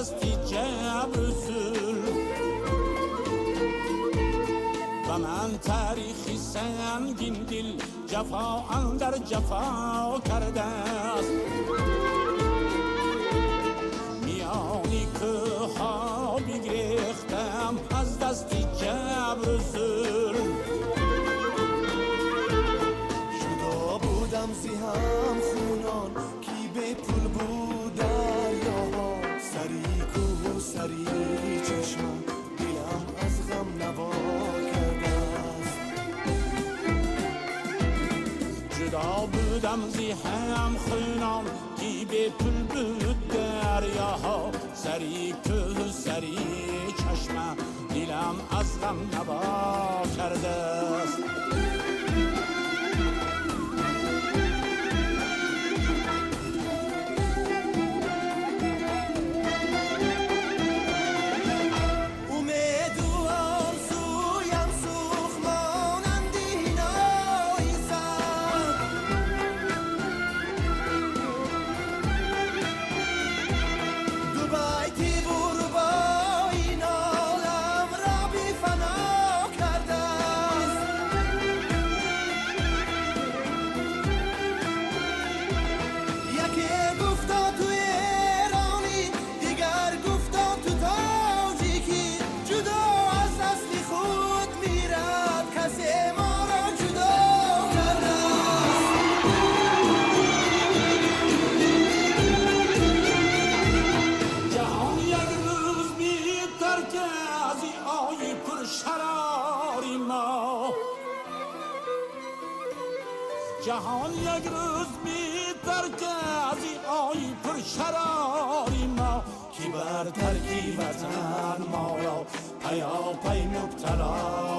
دستی جبر و ظلم و من تاریخی سنگین دل جفا اندر جفا کرده است میانی که ها بگریختم از دستی جبر و ظلم جدا بودم زی هم خونان کی به پول بود دریاها سری کوه و سری چشمم دلم از غم نوا کرده است جدا بودم زی هم خونان کی به پول بود دریاها سری که سری چشمم دلم از غم نوا کرده است جهان یک روز بی‌تر که از این آی پر شراری ما که بر ترکی وطن ما را پیا پی مبتلا